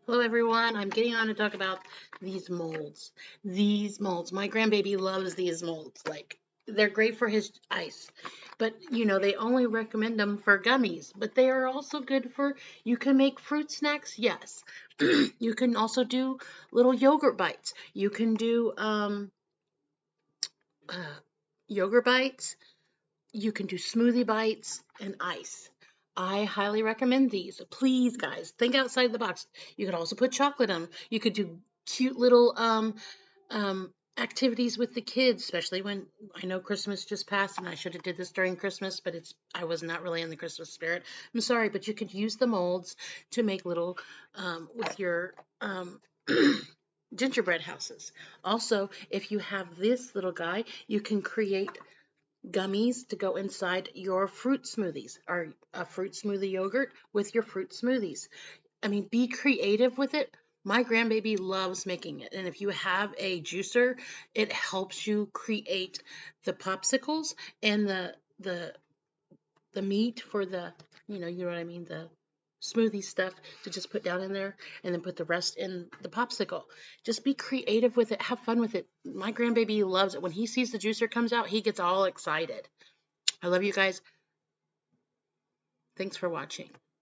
Hello everyone, I'm getting on to talk about these molds. These molds, my grandbaby loves these molds. Like, they're great for his ice, but they only recommend them for gummies, but they are also good for, you can make fruit snacks, yes. You can also do little yogurt bites. You can do uh, yogurt bites. You can do smoothie bites and ice. I highly recommend these. Please, guys, think outside the box. You could also put chocolate on them. You could do cute little activities with the kids, especially when I know Christmas just passed and I should have did this during Christmas, but I was not really in the Christmas spirit. I'm sorry, but you could use the molds to make little with your gingerbread houses. Also, if you have this little guy, you can create gummies to go inside your fruit smoothies or a fruit smoothie yogurt with your fruit smoothies. I mean, be creative with it. My grandbaby loves making it. And if you have a juicer, it helps you create the popsicles and the meat for you know what I mean, the smoothie stuff to just put down in there and then put the rest in the popsicle. Just be creative with it. Have fun with it. My grandbaby loves it. When he sees the juicer comes out, he gets all excited. I love you guys. Thanks for watching.